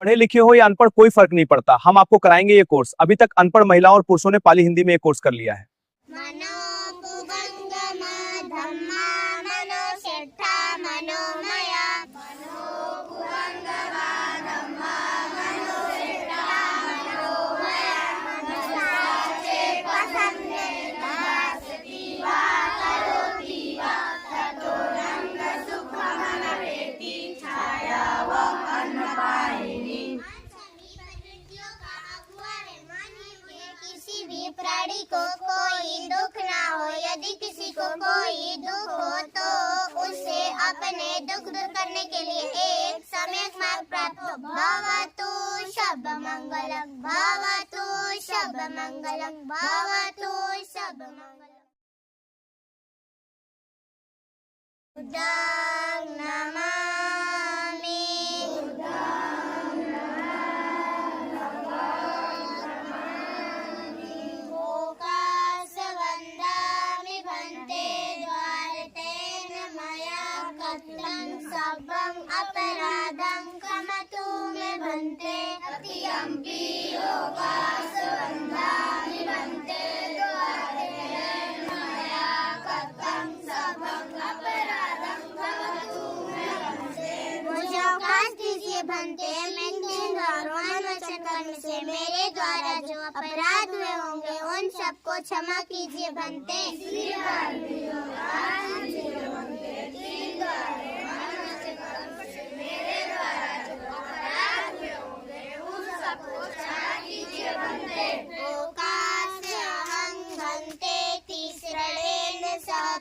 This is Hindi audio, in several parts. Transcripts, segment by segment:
पढ़े लिखे हो या अनपढ़ कोई फर्क नहीं पड़ता, हम आपको कराएंगे ये कोर्स। अभी तक अनपढ़ महिलाओं और पुरुषों ने पाली हिंदी में ये कोर्स कर लिया है। प्राणी को कोई दुख ना हो, यदि किसी को कोई दुख हो तो उससे अपने दुख दूर करने के लिए एक सम्यक मार्ग प्राप्त हो। भवतु शब्द मंगलम, भवतु शब्द मंगलम, भवतु शब्द मंगलम। बुद्धं नमामि, सर्वं अपराधं क्षमतु मे भन्ते, अतियम्पि लोकास् वन्दामि भन्ते द्वारेण मया कृतं सर्वं अपराधं क्षमतु मे भन्ते। मुझे अवकाश दीजिए भन्ते, मैं तीन बारों वचन करने से मेरे द्वारा जो अपराध हुए होंगे उन सबको क्षमा कीजिए भन्ते।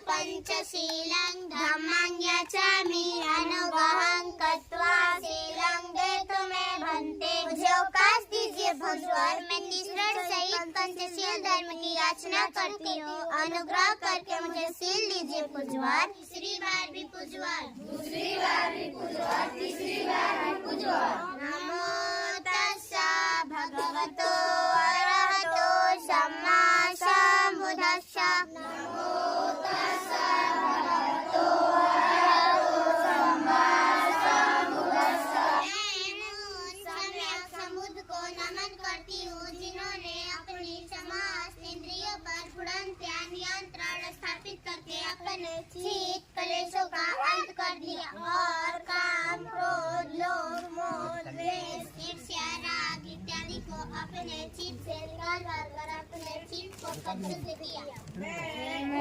पंचशीलं धम्मं याचामि अनुग्रहं कृत्वा शीलं देतु मे भन्ते। मुझे अवकाश दीजिए भगवान, मैं तीसरे सहित पंचशील धर्म की याचना करती हूँ, अनुग्रह करके मुझे शील दीजिए पूजवार। तीसरी बार भी पूजवार, दूसरी बार भी पूजवार, तीसरी बार भी पूजवार। नमो तस्सा भगवतो अरहतो सम्मा सम्बुद्धस्सा। नमो तस्सा भगवतो अरहतो सम्मा सम्बुद्धस्सा। मैं सम्यक संबुद्ध को नमन करती हूँ, जिन्होंने अपनी समस्त इंद्रियों पर पूर्णतः नियंत्रण स्थापित करके अपने चित्त कलेशों का अंत कर दिया और काम, क्रोध, लोभ, मोह, द्वेष, ईर्ष्या, राग इत्यादि को अपने चित्त से निकाल कर अपने चित्त को परिशुद्ध किया।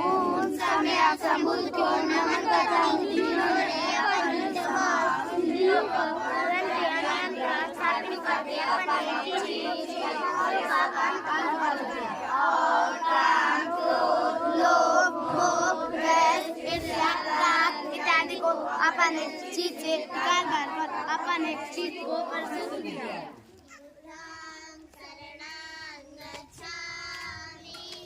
ओम सम्यक संबुद्ध को नमन करता हूँ, जिन्होंने अपनी समस्त इंद्रियों पर पूर्णतः नियंत्रण स्थापित करके अपने चित्त से कलेशों का अंत कर दिया और काम, क्रोध, लोभ, मोह, द्वेष, ईर्ष्या, राग इत्यादि को अपने चित्त से निकाल कर अपने चित्त को परिशुद्ध किया।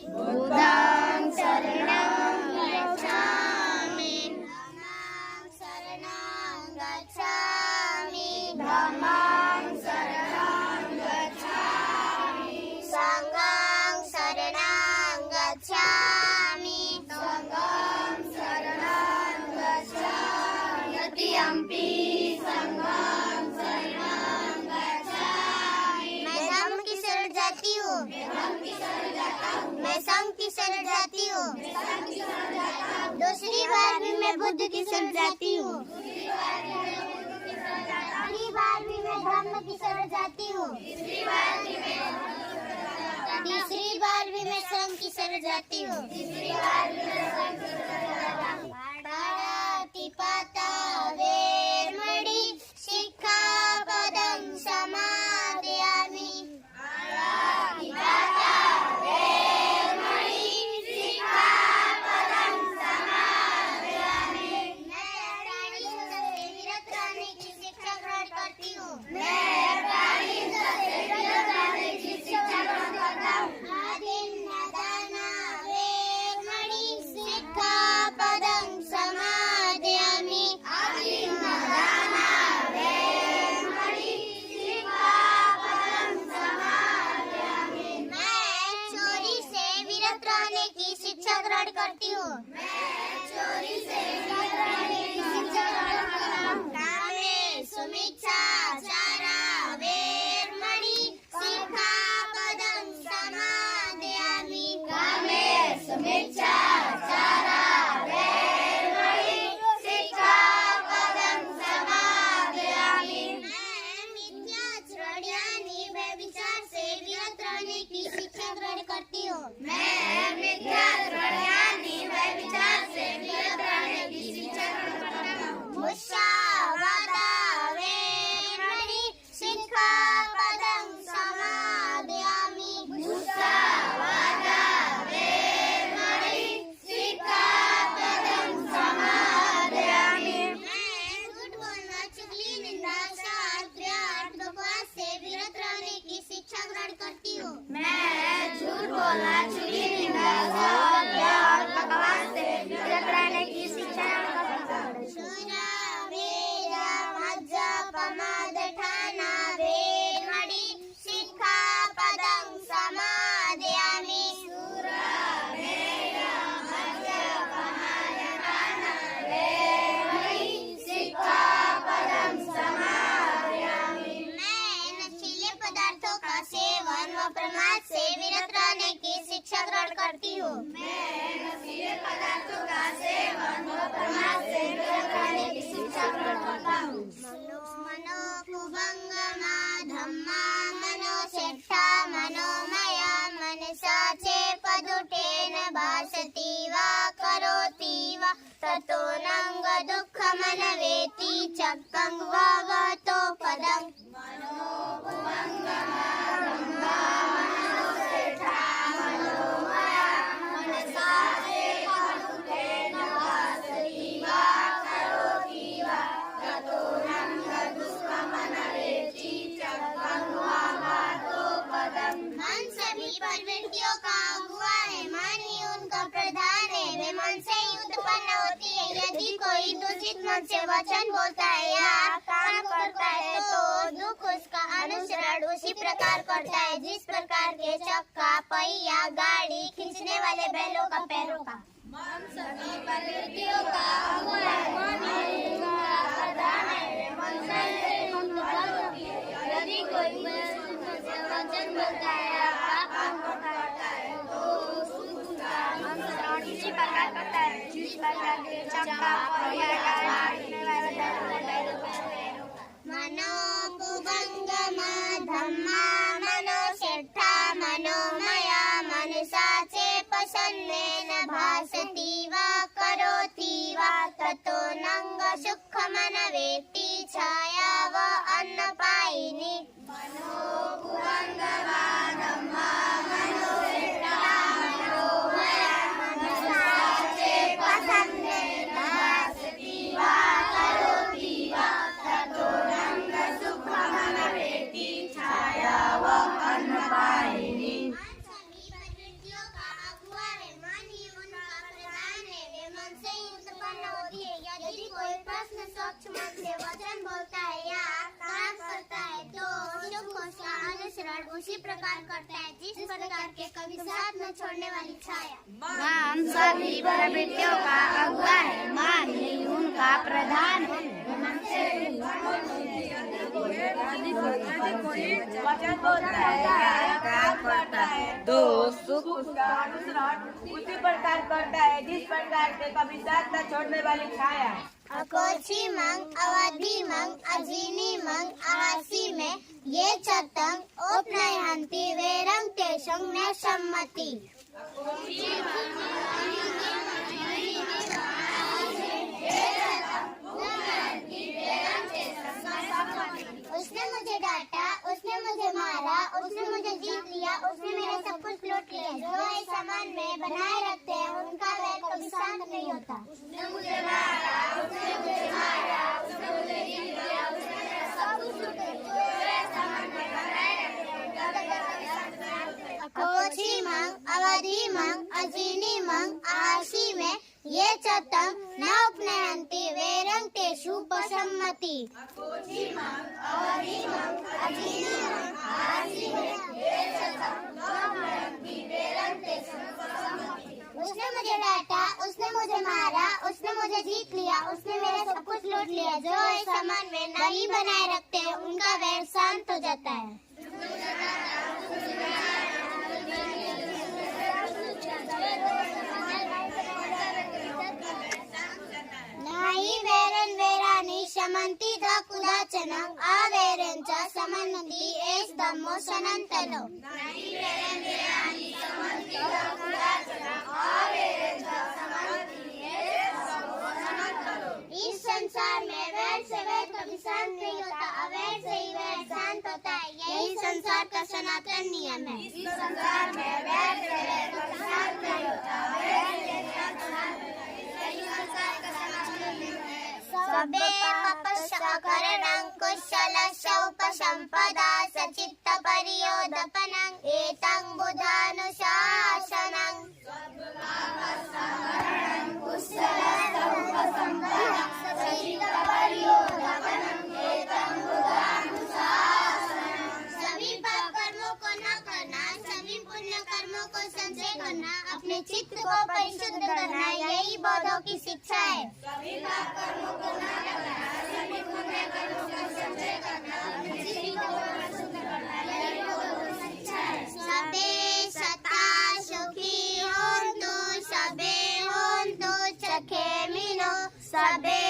बुद्धं शरणं गच्छामि, धम्मं शरणं गच्छामि, धम्मं शरणं गच्छामि, संघं शरणं गच्छामि, संघं शरणं गच्छामि, यतियम्पि संघं शरणं गच्छामि। मैं धर्म की शरण जाती हूँ, मैं संघ की शरण जाती हूँ, दूसरी बार भी मैं बुद्ध की शरण जाती हूँ, तीसरी बार भी मैं धर्म की शरण जाती हूँ, तीसरी बार भी मैं संघ की शरण जाती हूँ, तीसरी बार भी मैं संघ की शरण जाती हूँ। पाणिपाता वेरमणि सिक्खापदं समादयामि। पदं समा ततो नंग दुःखमनवेति चक्कं वावतो पदम् मन सभी प्रवृत्तियों का अगुआ है, मन ही उनका प्रधान है। वे मन से ही उत्पन्न होती है। यदि कोई दूषित मन से वचन बोलता है या काम करता है तो दुख उसका अनुसरण उसी प्रकार करता है जिस प्रकार के चक्का, पहिया, गाड़ी खींचने वाले बैलों का पैरों का। मन सभी प्रवृत्तियों का अगुआ है, मन ही उनका प्रधान है। मन से ही उत्पन्न होती है। यदि कोई वचन बोलता है या काम करता है तो उसका अनुसरण इसी प्रकार करता है जिस प्रकार के चक्का, पहिया, गाड़ी बैलों का। मनोपुबंगमा धम्मा मनोषेट्ठा मनोमया मनसाचे प्रसन्नेन भासति वा करोति वा ततो नंग सुखमनवेति छाया वा अन्नपायिनी। मनोपुबंगमा धम्मा मनोषेट्ठा मनोमया मनसाचे प्रसन्नेन भासति वा करोति वा ततो नंग सुखमनवेति छाया वा अन्नपायिनी। सभी प्रवृत्तियों का अगुआ है, मन ही उनका प्रधान है। वे मन से ही उत्पन्न होती है। यदि कोई प्रश्न स्वच्छ मन से वचन बोलता है या काम करता है तो सुख उसका अनुसरण उसी प्रकार करता है जिस प्रकार के कभी साथ न छोड़ने वाली छाया। मन सभी प्रवृत्तियों का अगुआ है, मन ही उनका प्रधान है। वचन बोलता है या काम करता है तो सुख उसका अनुसरण उसी प्रकार करता है जिस प्रकार के कभी साथ न छोड़ने वाली छाया। अकोची मंग, अवधि मंग, अजीनी मंग, आहासी में ये चतंग उपनयहंति वेरंग तेषंग न सम्मति। उसने मुझे डांटा, उसने मुझे मारा, उसने मुझे जीत लिया, उसने मेरा सब कुछ लूट लिया। जो इस सामान में बनाए रखते हैं उनका वैर कभी शांत नहीं होता। उसने मुझे मारा, उसने मुझे मारा, उसने मुझे जीत लिया, उसने मेरा सब कुछ लूट लिया। जो इस सामान में बनाए रखते हैं उनका वैर कभी शांत नहीं होता। अकोची मंग, अवधि मंग, अजीनी मंग, आहासी में ये चतंग न उपनयन्ति वेरंग तेषु पसम्मति। उसने मुझे डांटा, उसने मुझे मारा, उसने मुझे जीत लिया, उसने मेरा सब कुछ लूट लिया। जो इस सामान में नहीं बनाए रखते हैं उनका वैर शांत हो जाता है। नाही वेरन वेरानि शमन्ति कुदाचनं अवेरं च समन्ति एष धम्मो सनातनो। इस संसार में वैर से वैर कभी शांत नहीं होता, अवैर से ही वैर शांत होता है। यही संसार का सनातन नियम है। इस संसार में वैर से वैर कभी शांत नहीं होता, अवैर से वैर शांत होता है। यही संसार का सनातन नियम है। सबे पपश्चकरणं कुशलस्य उपसंपदा सचित्त परियोदपनं एतं बुधानुशासनं। सभी पाप कर्मों को न करना, सभी पुण्य कर्मों को संचय करना, अपने चित्त को परिशुद्ध करना, यही बौद्धों की शिक्षा है। सभी पाप कर्मों को न करना, सभी पुण्य कर्मों को संचय करना, अपने चित्त को परिशुद्ध करना, यही बौद्धों की शिक्षा है। सबे सता सुखी होन्तु, सबे होन्तु चखेमिनो, सबे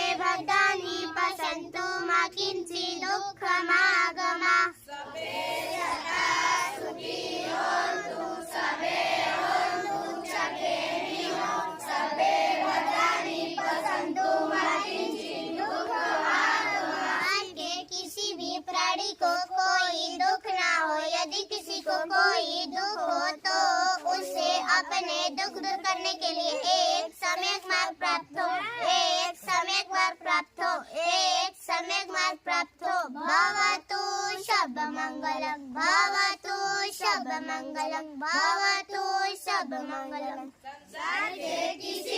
अपने दुख दूर करने के लिए एक सम्यक मार्ग प्राप्त हो, एक सम्यक मार्ग प्राप्त हो, एक सम्यक मार्ग प्राप्त हो। भवतु शुभमंगलम, भवतु शुभमंगलम, भवतु शुभमंगलम। संसार के किसी